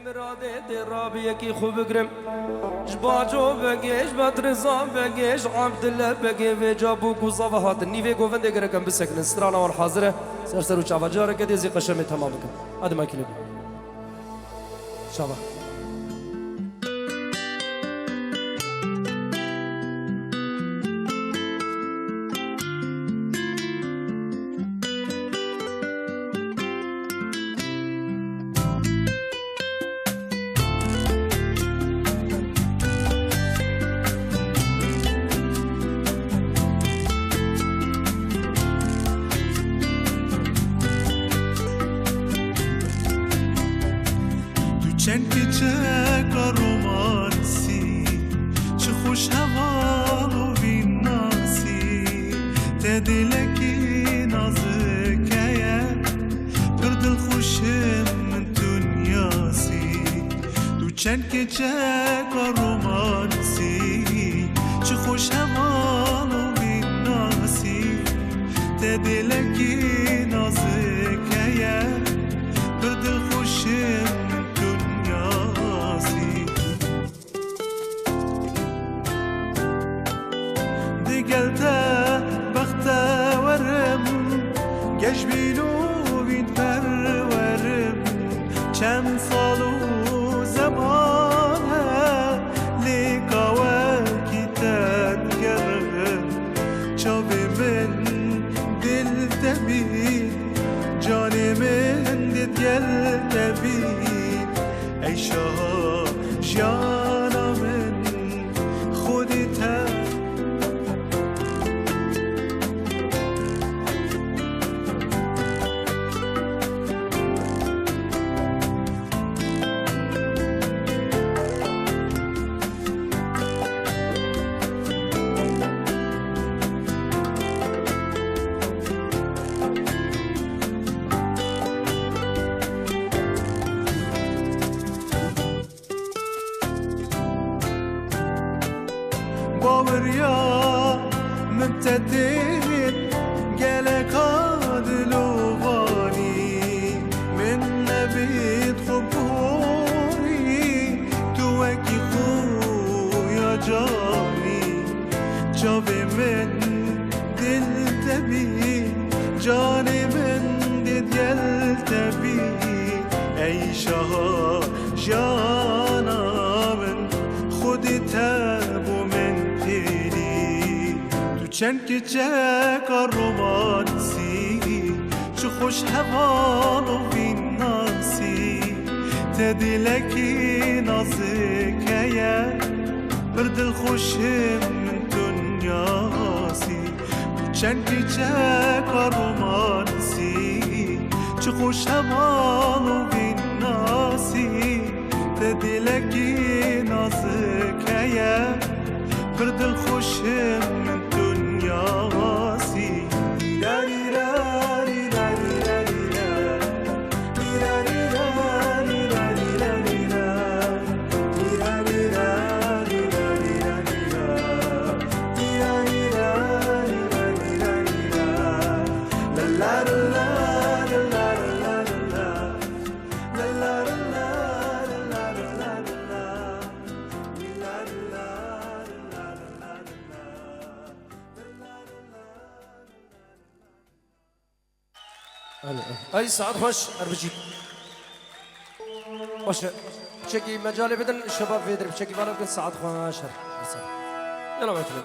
مرادي درابي كي خو بقرم جباجو بقيش بدرزان بقيش عبد الله بقي في جابوك وصفحات النيفي قوفن دقرا كم بسكن السرانا والحاضرة سرسرو شعبا جارة كده زي قشمي تمام بكم هذا ما كلمة شعبا چند چک رومانسی چه خوش هوا و بیناسی تدلکی نازکیه پر دل خوشم من دنیاسی تو چند چک رومانسی چه خوش هوا و بیناسی تدلکی نازکیه پر دل خوشم قلته بخته ورم گش بینو بین پرورم چند سال و زمانه لیکاوه کی تدگرم چاوی من دل تبین جان من دل تبین ای شاه جانا من خودی تبین باوریا من تدين قالك عادلوغاني من نبيت خبوري توكي خويا جاني جابي من دل تبي جاني من دل تبي اي شهر جانا من خودي تابو چند که چک رومانسی چه خوش هوا و بیناسی تدلکی نازکیه بر دل خوشم من دنیاسی چند که چک رومانسی چه خوش هوا و بیناسی تدلکی نازکیه بر دل خوشم من دنیاسی لاری لاری لاری لاری لاری لاری لاری لاری أي سعد خوش أربجيك خوش بشكي مجالي بدن الشباب في درب بشكي فانا بقول سعد خوش يلا ما يكلم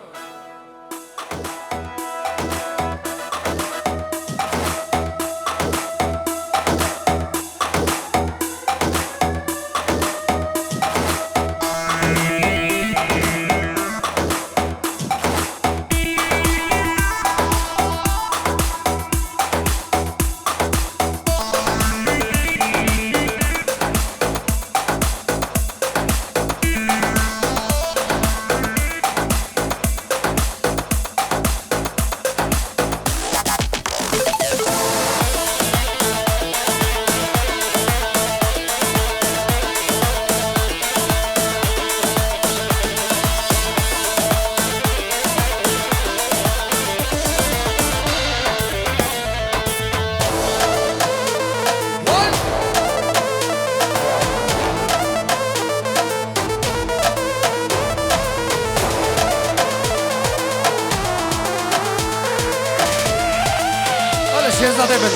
شهزاده بن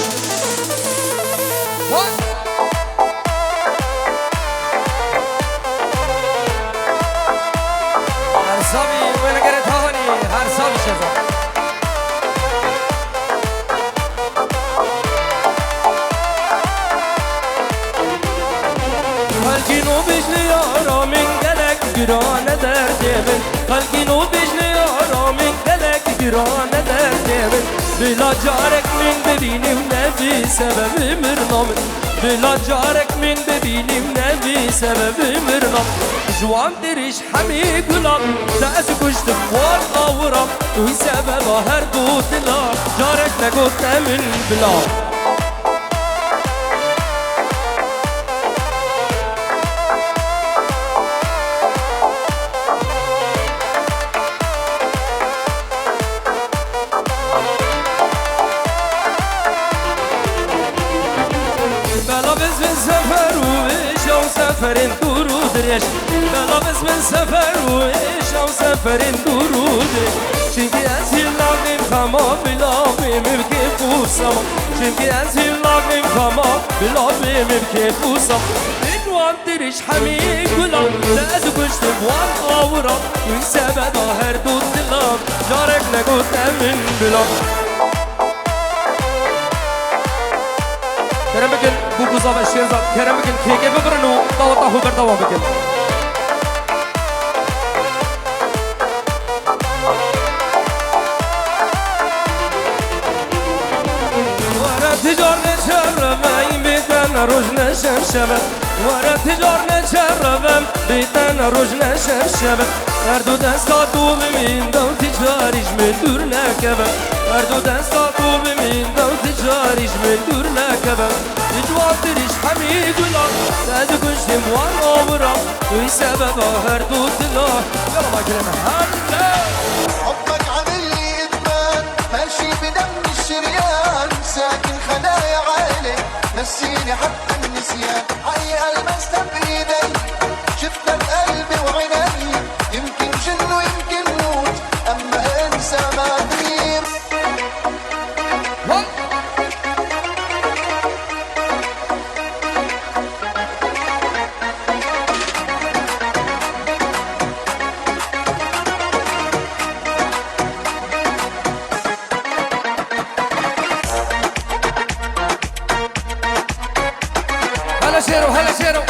هر سامی ولی گره تاهانی هر سامی شهزاده خلقینو بجلی آرامین گلک گرانه در دیمن خلقینو بجلی آرامین گلک گرانه در دیمن بلا جارک من ببینیم نبی سبب مرنام بلا جارک من ببینیم نبی سبب مرنام جوان درش همی گلاب دست کشت خوار آورام اوی سبب هر دو دلا جارک نگفت من بلا سفرین دورو درش بلا بس من سفر و ایش او سفرین دورو درش چونکه از هیلاقیم خما بلا بیمیم که بوسم چونکه از هیلاقیم خما بلا بیمیم که بوسم اینوان درش همی گلام دست کشت وان آورام این سبب هر دو دلام جارک نگوتم من بلا کرم بکن بوگوزا و شیرزاد کرم بکن کیگه ببرن و داوتا هو بر دوام بکن ورا تجار نشربم بیتن روز نشم شبه ورا تجار نشربم بیتن روز نشم شبه هر دو دستا تو بمین دو تجاریش من دور نکبه هر دو دستا تو بمین دو تجاریش من دور نکبه جوان درش همی گلام دست کشتیم وان آورام توی سبب هر دو دلا یلا ما کلمه هر دلا حبك عاملي ادمان ماشي بدم الشريان ساكن خلايا عالي نسيني حتى النسيان حي المسنا بايدي شفتك قلبي وعيني يمكن جن ويمكن موت اما انسى ما ادري هلا شيرو هلا شيرو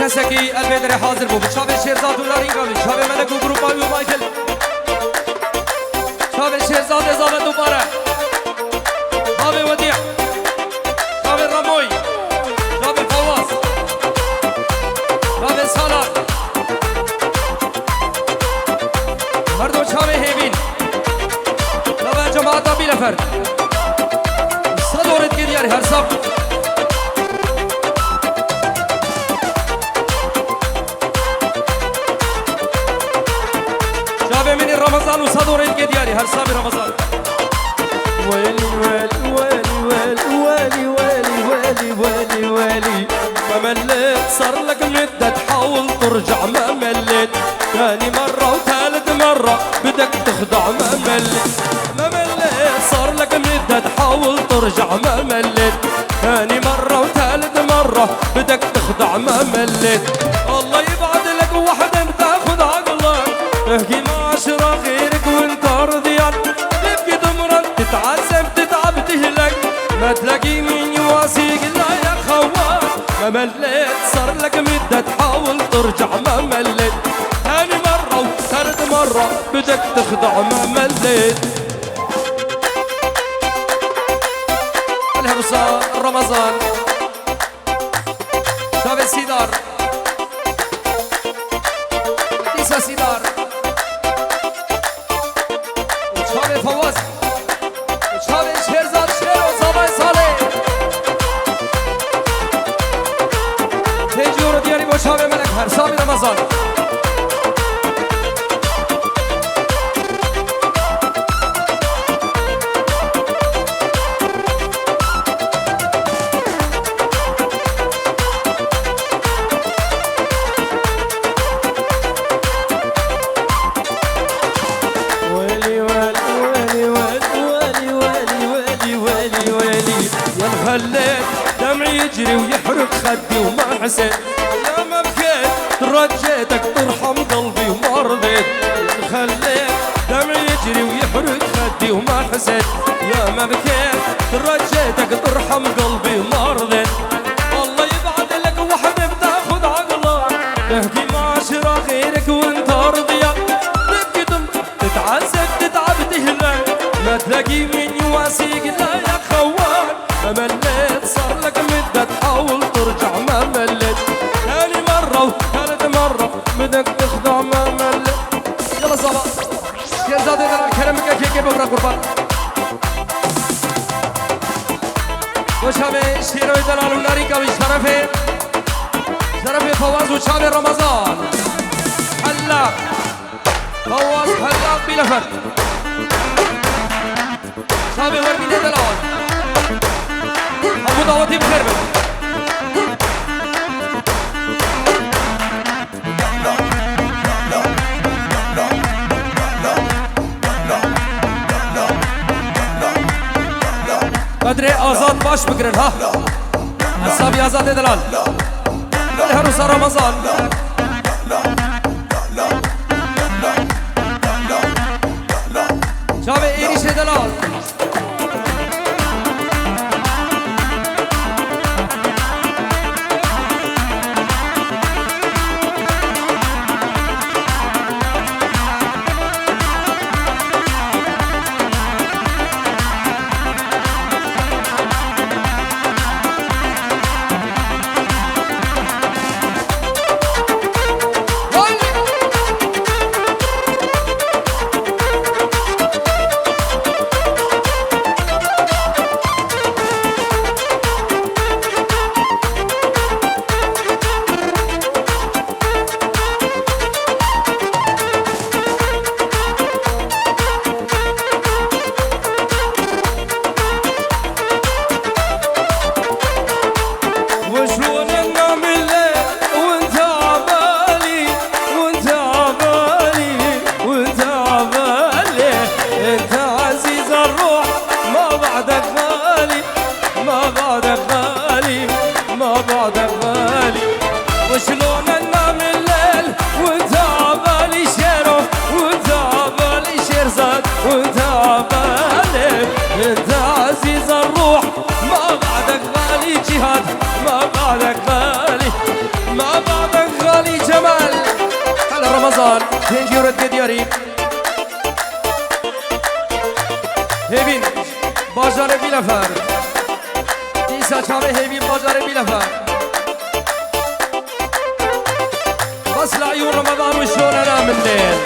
کسکی البدر حاضر بود شاب شیرزاد دلاری گاوی شاب ملک و گروپ آیو مایکل شاب شیرزاد ازامت دوباره شاب ودیع شاب راموی شاب فواز شاب سالار هر دو شاب هیبین شاب جماعت آبی نفر صد ورد گریاری هر سب من رمضان وصدور القدياري هالصابي رمضان ويلي ويلي ويلي ويلي ويلي ويلي ويلي ويلي ما مليت صار لك مدة تحاول ترجع ما مليت ثاني مرة وثالث مرة بدك تخضع ما مليت ما مليت صار لك مدة تحاول ترجع ما مليت ثاني مرة وثالث مرة بدك تخضع ما مليت الله يبعد لك وحدة تاخذ عقلك احكي مع عشرة غيرك وانت رضيان تبكي دمرا تتعذب تتعب تهلك ما تلاقي مين يواسيك لا يا خوان ما مليت صار لك مدة تحاول ترجع ما مليت ثاني مرة وثالث مرة بدك تخضع ما مليت الهرسان رمضان ساسيدار وشابي فواز وشابي شيرزاد شير وصابي صالح تيجور دياري وشابي ملك هر صابي رمضان خليت دمعي يجري ويحرق خدي وما حسيت يا ما بكيت ترجيتك ترحم قلبي وما رضيت خليت دمعي يجري ويحرق خدي وما حسيت يا ما بكيت ترجيتك ترحم قلبي وما رضيت الله يبعد لك وحده بتاخذ عقله تحكي مع عشرة غيرك وانت رضيان تكتم تتعذب تتعب تهلك ما تلاقي من يواسيك لا يا خوان ما مليت صار لك مدة تحاول ترجع ما مليت ثاني مرة وثالث مرة بدك تخضع ما مليت يلا صبا يا زاد انا كلامك كيف ببرا قربان وشامي شيروي دلال وناري كوي شرفي فواز وشامي رمضان حلاق فواز حلاق بلا فرق شامي ورقي دلال أبو داوتي بخير بك بدري آزاد باش بگرن ها حسابي آزاد دلال الهروس رمضان شابي إيريش دلال وشلون ننام الليل وانت عبالي شيرو وانت عبالي شيرزاد وانت عبالي انت عزيز الروح ما بعدك غالي جهاد ما بعدك غالي ما بعدك غالي جمال هلا رمضان تنجي ورد دياري هيبين باجار بلا فرق ديسا چاوه هيبين باجار بلا فرق بس لعيون رمضان وشلون انام الليل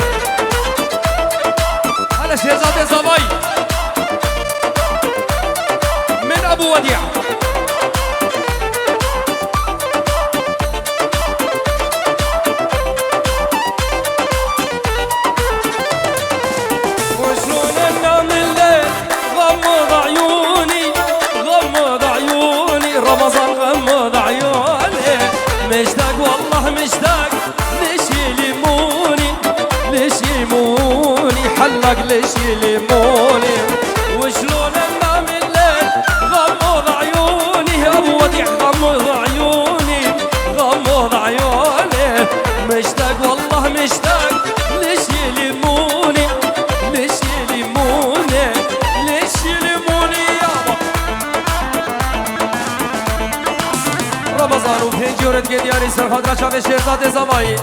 هلا شيرزاد زباي من ابو وديع وشلون انام الليل غمض عيوني غمض عيوني رمضان غمض عيوني مشتاق والله مشتاق حلق ليش يلموني وشلون انام الليل غمض عيوني ابو وديع غمض عيوني غمض عيوني مشتاق والله مشتاق ليش يلموني ليش يلموني ليش يلموني يابا رمضان وفين جورد قدياري سرخدرة شافي شيرزاد زباي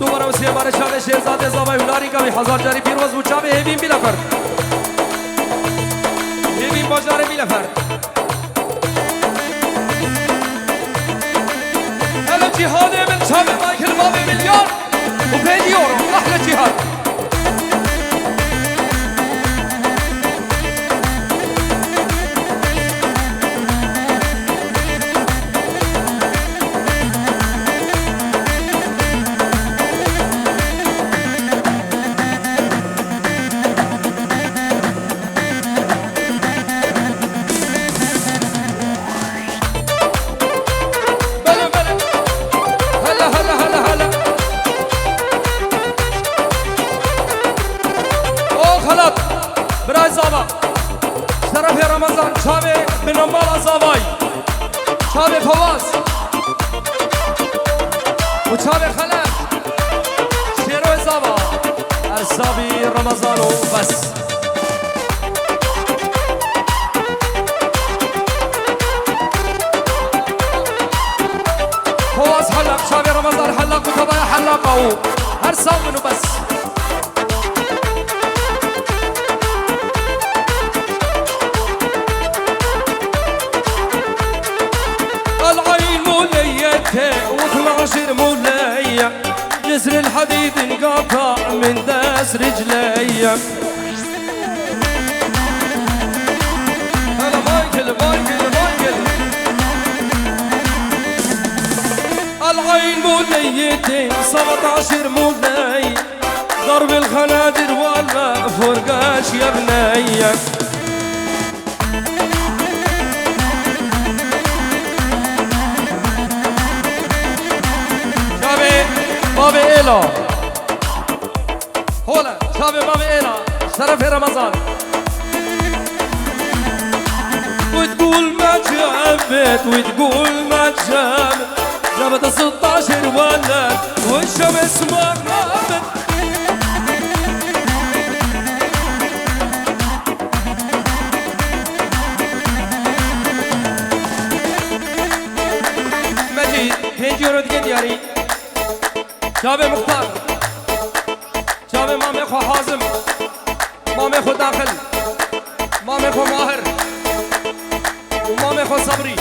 دوباره وسیه بار شاوه شیرزاد زبای هناری کمی هزار جاری پیروز بود شاوه هیبین بیلا فرد هیبین باجاره بیلا فرد هلا جهاد من شاب مايكل بابي مليون و5 يورو احلى جهاد شرف رمضان شابه بنمال أصاباي شابه فواز وشابه خلف شيرو إصابة الصابي رمضان وبس فواز حلق شابه رمضان حلق وطبايا حلقه هرسام منه بس و12 مولاي جسر الحديد انقطع من داس رجلي هلا مايكل العين موليتين 17 مولاي ضرب الخنادر ولا فرقاش يا بني بابي إيلا هولا شابي بابي إيلا شرف رمضان وتقول ما جابت وتقول ما جابت 16 ولد والشمس ما غابت مجيد 5 يورو دقيقة ياري شابه مختار شابه مامي خو حازم مامي خو داخل مامي خو ماهر ومامي خو صبري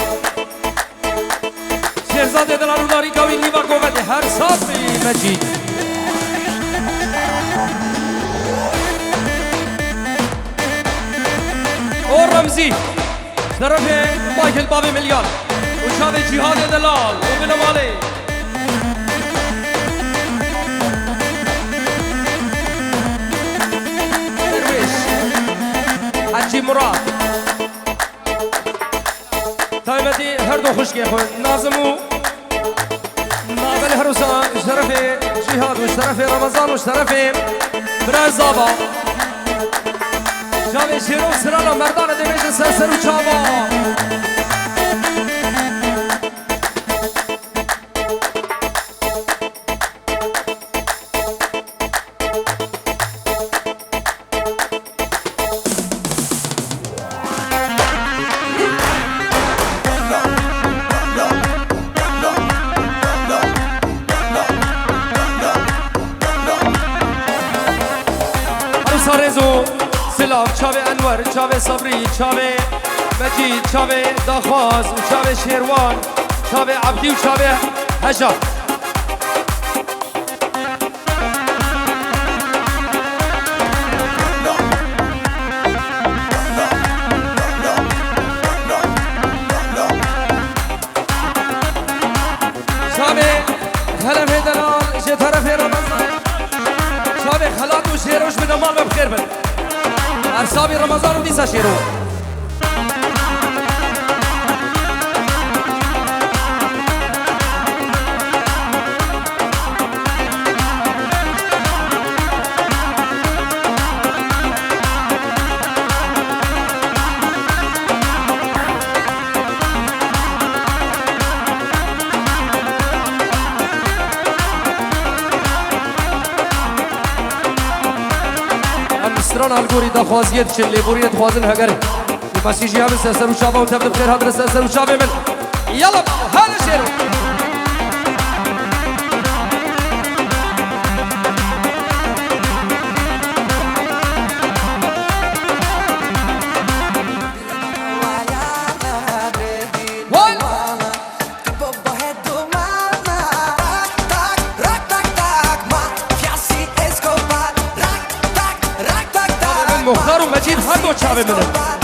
شهرزاد دلالو داری قوی لیوا قوته هر صافی مجید اور رمزی طرف مایکل بابی ملیان وشابه جهاد دلال وبنمالی حجی مراد تایمتی هر دو خوشگی خود نازمو نابل هروسا شرف جهاد و شرف رمضان و شرف براز زابا جاوی شیرو سرالا مردان دیمیش سرسر و چابا رزو سلاف چاوه انور چاوه صبری چاوه مجید چاوه داخواز و چاوه شیروان چاوه عبدی و چاوه هجا چاوه خلف دلال جه طرف رمضان شابه خلات و شیروش به دمال بخیر بده ارسابی رمضان و دیسا شیرو استران الگوری دا خوازیت چه لیبوریت خوازن هگره مسیجی همین سرسر و شابه و تبدیل بخیر حضر سرسر و شابه من یلا بابا حال شیرو و مجید هر دو چاوه منه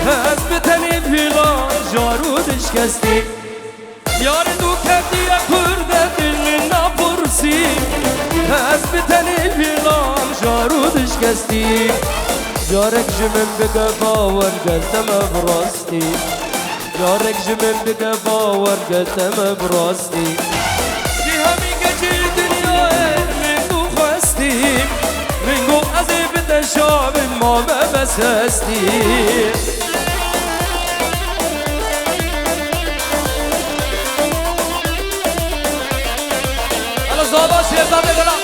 هز بتنی پیلا جارودش کستی یار دو کردی کرده دل من نپرسی هز بتنی پیلا جارودش کستی جارك جمن بقى باور قلت ما براستي جارك جمن بقى باور قلت ما براستي جيها ميقا جي دنيا من دو خواستي من قو أزيب تشاب ما بسستي أنا زابا شيرزاد دلا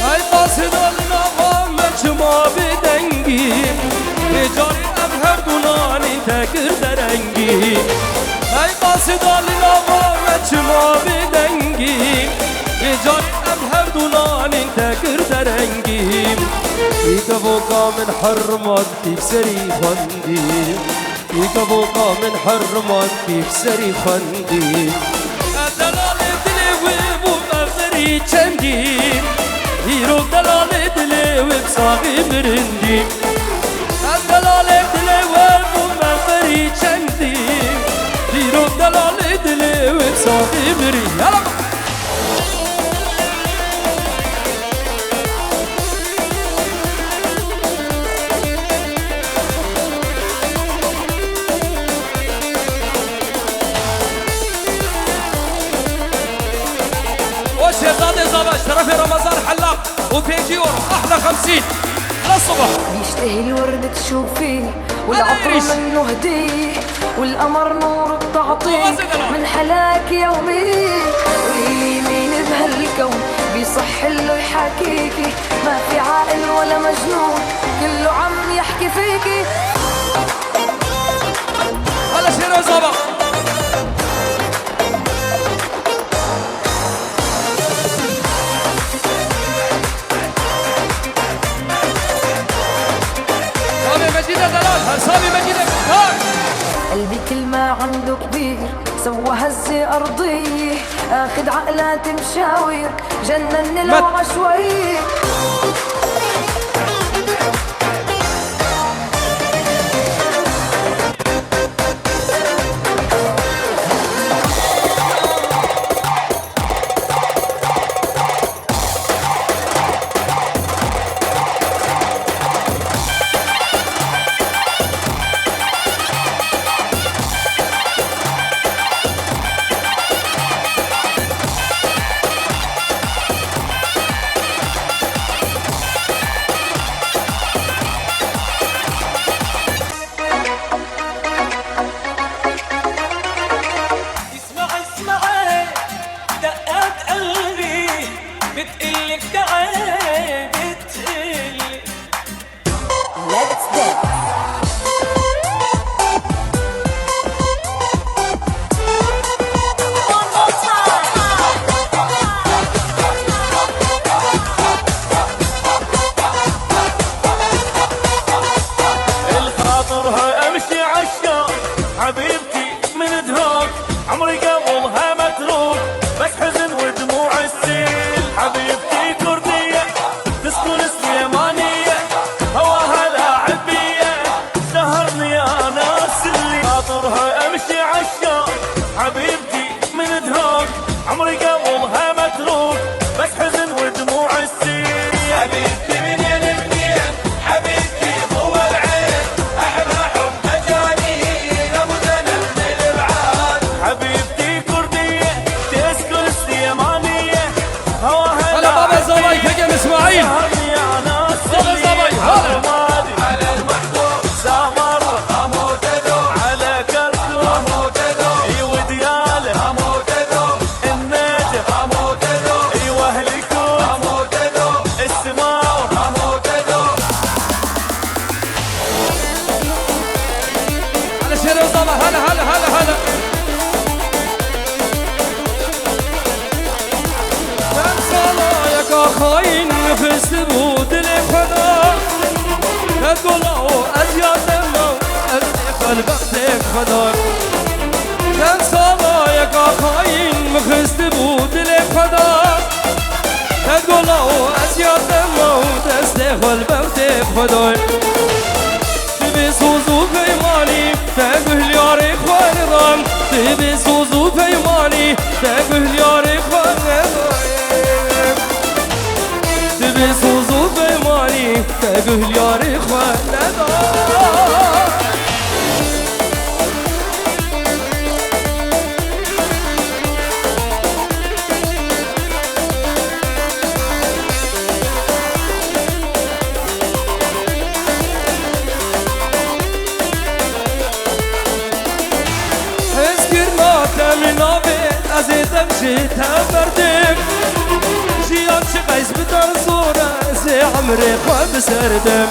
هاي قاصد النغمة ما بدنجي بجاري أبهر دوناني تكر درنجي هاي قاصد النغمة ما بدنجي بجاري أبهر دوناني تكر درنجي يكفوكا من حرمتي بسري خندي يكفوكا من حرمتي بسري خندي دلال دلي وبو بفري چندي هيرو دلال دلي وبصاغي برندي دلال دلي وبو بفري چندي هيرو دلال دلي وبصاغي برندي يلا شيرزاد زابا شرف رمضان حلاق وبيجي يورو احلى 50 للصبح يشتهي الورد تشوفيه والعطر منه هديه والقمر نور بتعطيه من حلاك يومي قوليلي مين بهالكون بيصح له يحاكيكي ما في عاقل ولا مجنون كله عم يحكي فيكي هلا شيرزاد زابا صابي مجيد الكار قلبي كل ما عنده كبير سوى هزة أرضية أخد عقلات مشاوير جنن لو عشوائي مخست بود دل خدا تقولوا أزياد مو أزيخ البختك خدا كان صلايك خاين مخست بود دل خدا تقولوا أزياد مو أزيخ البختك خدا تبي سوزو بيماني تقول يا ريخوان ضم تبي سوزو بيماني تقول يا ريخوان ضم تبي سوزو بيماني تقول يا ريخوان ضم من آبی از دمشی تبردم جیان چه قیس بدن زوره زی عمری خواب سردم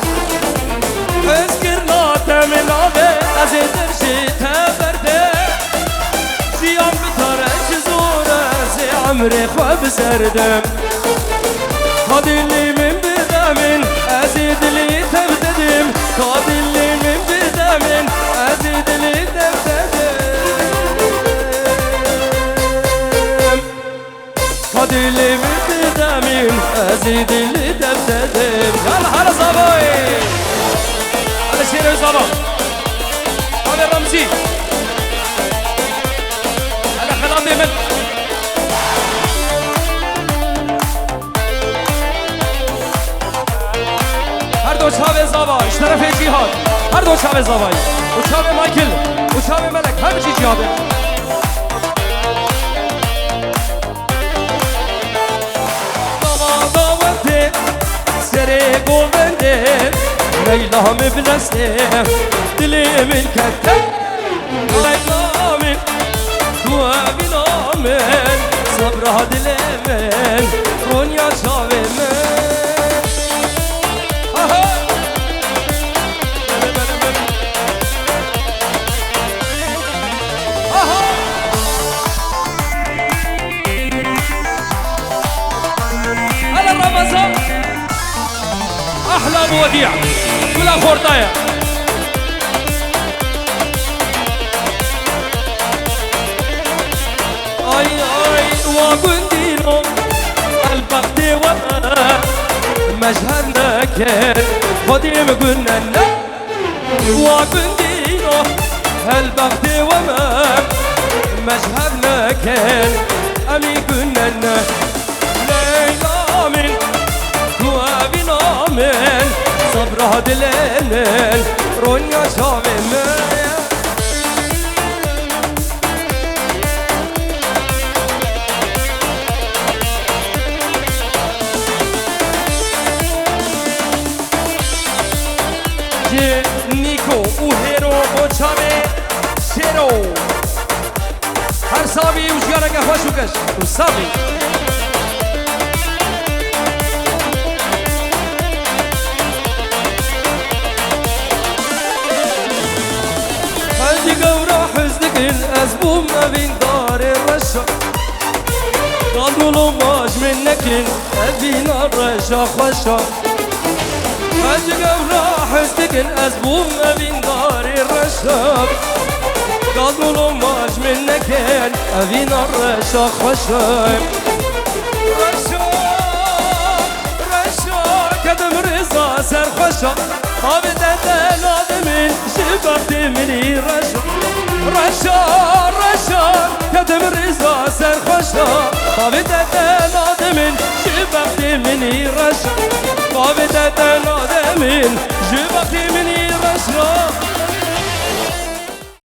از کرنات من آبی از دمشی تبردم جیان بدن چه زوره زی عمری خواب سردم قادلی من بدمین از دلی تبددم قادلی من بدمین از دلی تبددم دلی بدمیم ازی دلی دبدم يلا هلا صباي هلا شيرين صبا هلا رمزي هلا خلامي من هر دو شاوه صبا اشترف جهاد هر دو شاوه صباي وشاوه مايكل وشاوه ملك همه چی جهاده سري قومنده ليلام بنسته دلي من كتب ليلام تو بنامن صبرها دلي من رونيا شاوي من هلا رمضان أحلام وديع كلها خورطايا أي أي وقندينو البخت وما مشهدنا كان قديم قلنا وقندينو البخت وما مشهدنا كان أمي قلنا ليلى من بنامن صبرها دلنن رونيا شامن نيكو وهيرو بوچامي شيرو هر صابي وشيارك خوشوكش وصابي قورا حزدقن أزبوم بين دار الرشا قالوا ماش منكن أبين الرشا خشا قورا حزدقن أزبوم بين دار الرشا قالوا ماش منكن أبين الرشا خشا رشا رشا كدم رزا سر خشا قابدت نادمين شبابت مني رشا رشا رشا كدم رزا سر خشا قابدت نادمين شبابت مني رشا قابدت نادمين شبابت مني رشا